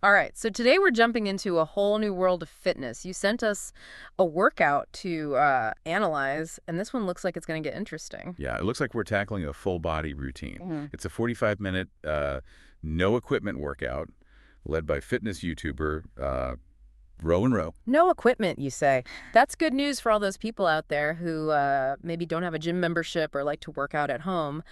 All right, so today we're jumping into a whole new world of fitness. You sent us a workout to analyze, and this one looks like it's going to get interesting. Yeah, it looks like we're tackling a full body routine. Mhm. It's a 45-minute, no equipment workout led by fitness YouTuber Row and Row. No equipment, you say. That's good news for all those people out there who maybe don't have a gym membership or like to work out at home.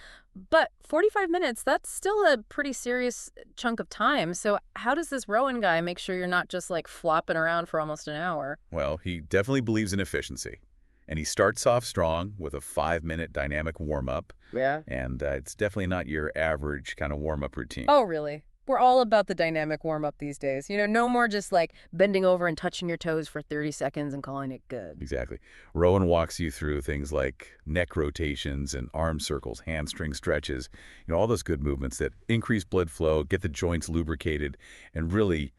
But 45 minutes, that's still a pretty serious chunk of time. So how does this Rowan guy make sure you're not just like flopping around for almost an hour? Well, he definitely believes in efficiency. And he starts off strong with a 5-minute dynamic warm-up. Yeah. And it's definitely not your average kind of warm-up routine. Oh, really? We're all about the dynamic warm-up these days. No more just like bending over and touching your toes for 30 seconds and calling it good. Exactly. Rowan walks you through things like neck rotations and arm circles, hamstring stretches, all those good movements that increase blood flow, get the joints lubricated, and really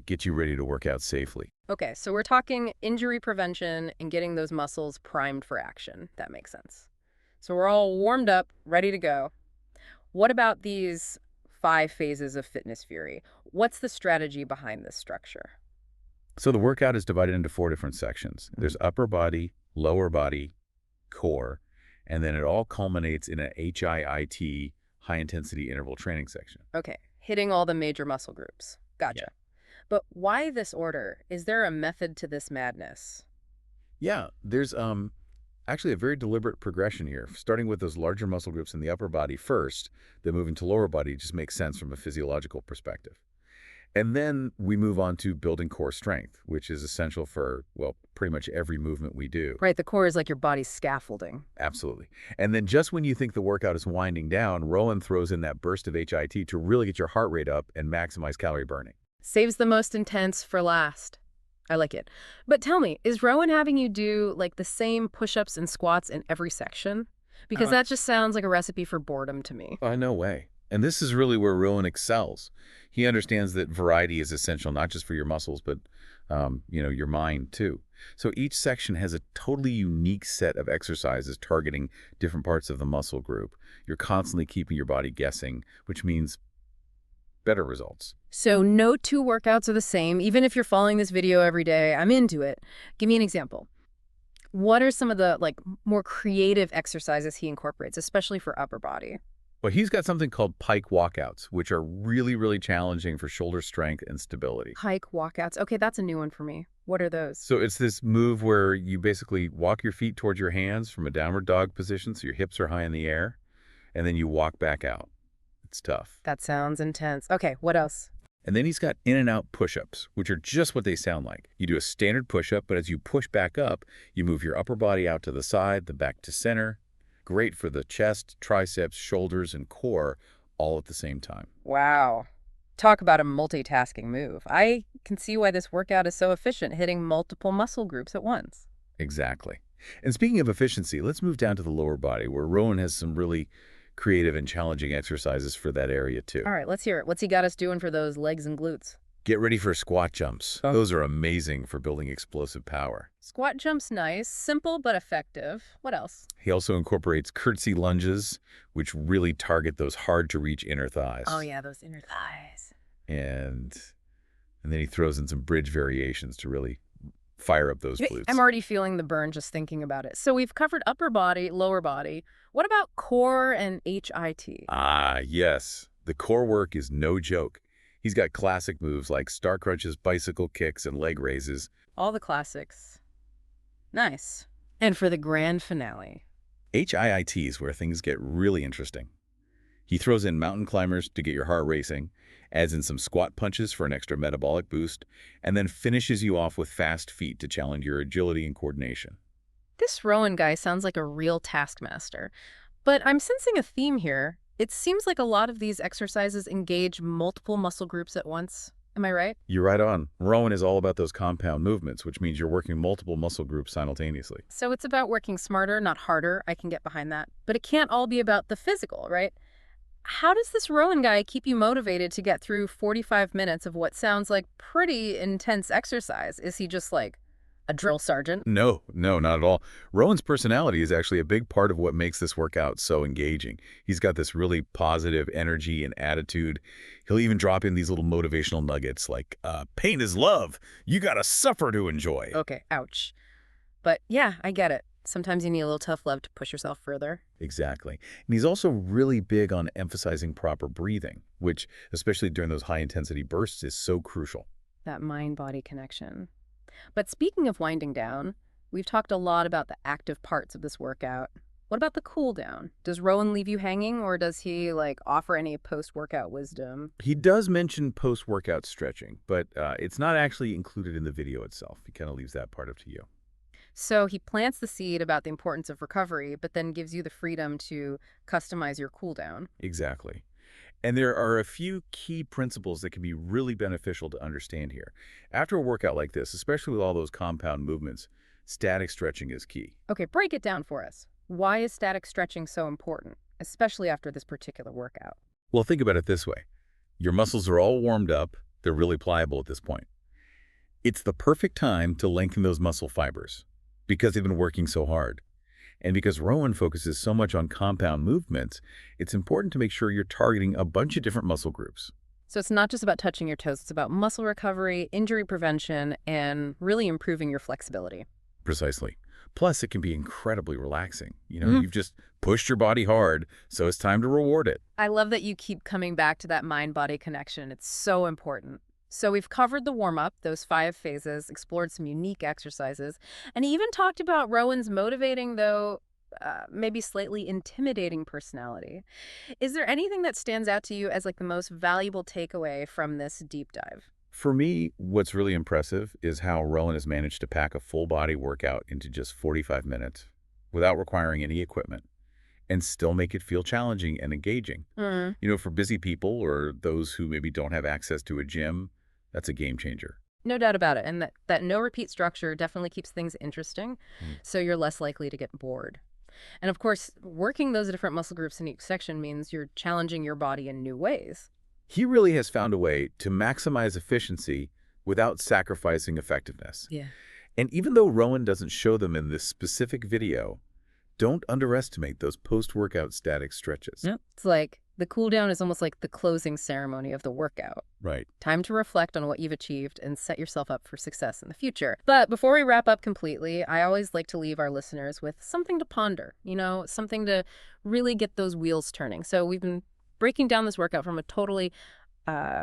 get you ready to work out safely. Okay, so we're talking injury prevention and getting those muscles primed for action. That makes sense. So we're all warmed up, ready to go. What about these 5 phases of fitness fury? What's the strategy behind this structure? So the workout is divided into 4 different sections. There's upper body, lower body, core, and then it all culminates in a HIIT, high-intensity interval training section. Okay, hitting all the major muscle groups. Gotcha. But why this order? Is there a method to this madness? Yeah, there's actually a very deliberate progression here, starting with those larger muscle groups in the upper body first, then moving to lower body just makes sense from a physiological perspective. And then we move on to building core strength, which is essential for, well, pretty much every movement we do. Right, the core is like your body's scaffolding. Absolutely. And then just when you think the workout is winding down, Rowan throws in that burst of HIT to really get your heart rate up and maximize calorie burning. Saves the most intense for last. I like it. But tell me, is Rowan having you do like the same push-ups and squats in every section? Because that just sounds like a recipe for boredom to me. No way. And this is really where Rowan excels. He understands that variety is essential, not just for your muscles, but, your mind too. So each section has a totally unique set of exercises targeting different parts of the muscle group. You're constantly keeping your body guessing, which means better results. So no 2 workouts are the same, even if you're following this video every day. I'm into it. Give me an example. What are some of the like more creative exercises he incorporates, especially for upper body? Well, he's got something called pike walkouts, which are really, really challenging for shoulder strength and stability. Hike walkouts. Okay, that's a new one for me. What are those? So it's this move where you basically walk your feet towards your hands from a downward dog position, so your hips are high in the air, and then you walk back out. It's tough. That sounds intense. Okay, what else? And then he's got in and out push-ups, which are just what they sound like. You do a standard push-up, but as you push back up, you move your upper body out to the side, the back to center. Great for the chest, triceps, shoulders, and core all at the same time. Wow. Talk about a multitasking move. I can see why this workout is so efficient, hitting multiple muscle groups at once. Exactly. And speaking of efficiency, let's move down to the lower body, where Rowan has some really creative and challenging exercises for that area too. All right, let's hear it. What's he got us doing for those legs and glutes? Get ready for squat jumps. Those are amazing for building explosive power. Squat jump's nice, simple but effective. What else? He also incorporates curtsy lunges, which really target those hard-to-reach inner thighs. Oh yeah, those inner thighs. And then he throws in some bridge variations to really fire up those glutes. I'm already feeling the burn just thinking about it. So we've covered upper body, lower body. What about core and HIT? Ah, yes. The core work is no joke. He's got classic moves like star crunches, bicycle kicks, and leg raises. All the classics. Nice. And for the grand finale. HIIT is where things get really interesting. He throws in mountain climbers to get your heart racing, adds in some squat punches for an extra metabolic boost, and then finishes you off with fast feet to challenge your agility and coordination. This Rowan guy sounds like a real taskmaster. But I'm sensing a theme here. It seems like a lot of these exercises engage multiple muscle groups at once. Am I right? You're right on. Rowan is all about those compound movements, which means you're working multiple muscle groups simultaneously. So it's about working smarter, not harder. I can get behind that. But it can't all be about the physical, right? How does this Rowan guy keep you motivated to get through 45 minutes of what sounds like pretty intense exercise? Is he just like a drill sergeant. No, no, not at all. Rowan's personality is actually a big part of what makes this workout so engaging. He's got this really positive energy and attitude. He'll even drop in these little motivational nuggets like, pain is love. You gotta suffer to enjoy. Okay, ouch. But yeah, I get it. Sometimes you need a little tough love to push yourself further. Exactly. And he's also really big on emphasizing proper breathing, which, especially during those high-intensity bursts, is so crucial. That mind-body connection. But speaking of winding down, we've talked a lot about the active parts of this workout. What about the cool down? Does Rowan leave you hanging, or does he, like, offer any post-workout wisdom? He does mention post-workout stretching, but it's not actually included in the video itself. He kind of leaves that part up to you. So he plants the seed about the importance of recovery, but then gives you the freedom to customize your cool down. Exactly. And there are a few key principles that can be really beneficial to understand here. After a workout like this, especially with all those compound movements, static stretching is key. Okay, break it down for us. Why is static stretching so important, especially after this particular workout? Well, think about it this way. Your muscles are all warmed up. They're really pliable at this point. It's the perfect time to lengthen those muscle fibers because they've been working so hard. And because Rowan focuses so much on compound movements, it's important to make sure you're targeting a bunch of different muscle groups. So it's not just about touching your toes, it's about muscle recovery, injury prevention, and really improving your flexibility. Precisely. Plus, it can be incredibly relaxing. You've just pushed your body hard, so it's time to reward it. I love that you keep coming back to that mind-body connection. It's so important. So we've covered the warm-up, those 5 phases, explored some unique exercises, and even talked about Rowan's motivating, though maybe slightly intimidating personality. Is there anything that stands out to you as like the most valuable takeaway from this deep dive? For me, what's really impressive is how Rowan has managed to pack a full-body workout into just 45 minutes without requiring any equipment and still make it feel challenging and engaging. Mm. For busy people or those who maybe don't have access to a gym, that's a game changer. No doubt about it. And that no repeat structure definitely keeps things interesting, Mm. so you're less likely to get bored. And of course, working those different muscle groups in each section means you're challenging your body in new ways. He really has found a way to maximize efficiency without sacrificing effectiveness. Yeah. And even though Rowan doesn't show them in this specific video, don't underestimate those post-workout static stretches. Yep. It's like the cool down is almost like the closing ceremony of the workout. Right. Time to reflect on what you've achieved and set yourself up for success in the future. But before we wrap up completely, I always like to leave our listeners with something to ponder, something to really get those wheels turning. So we've been breaking down this workout from a totally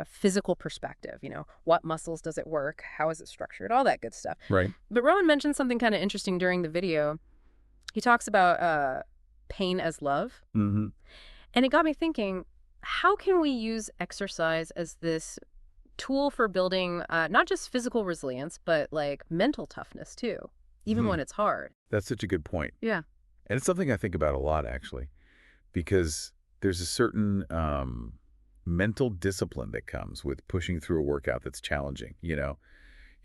physical perspective. What muscles does it work? How is it structured? All that good stuff. Right. But Rowan mentioned something kind of interesting during the video. He talks about pain as love. Mm-hmm. And it got me thinking, how can we use exercise as this tool for building not just physical resilience, but like mental toughness too, even when it's hard? That's such a good point. Yeah. And it's something I think about a lot, actually, because there's a certain mental discipline that comes with pushing through a workout that's challenging. You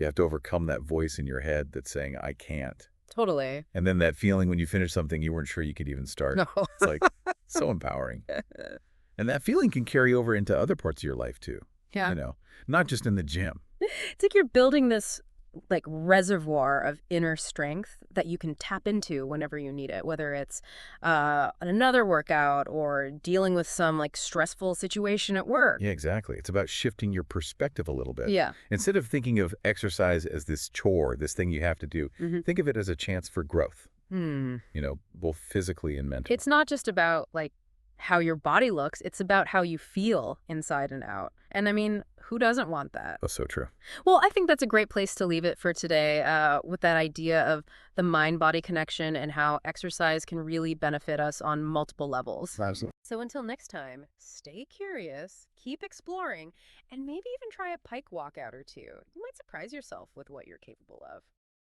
have to overcome that voice in your head that's saying, I can't. Totally. And then that feeling when you finish something you weren't sure you could even start. No. It's like so empowering. And that feeling can carry over into other parts of your life too. Yeah. Not just in the gym. It's like you're building this like reservoir of inner strength that you can tap into whenever you need it, whether it's another workout or dealing with some like stressful situation at work. Yeah, exactly. It's about shifting your perspective a little bit. Yeah. Instead of thinking of exercise as this chore, this thing you have to do, think of it as a chance for growth, both physically and mentally. It's not just about like how your body looks, it's about how you feel inside and out. And I mean, who doesn't want that? Oh, so true. Well, I think that's a great place to leave it for today with that idea of the mind-body connection and how exercise can really benefit us on multiple levels. Absolutely. So until next time, stay curious, keep exploring, and maybe even try a pike walkout or two. You might surprise yourself with what you're capable of.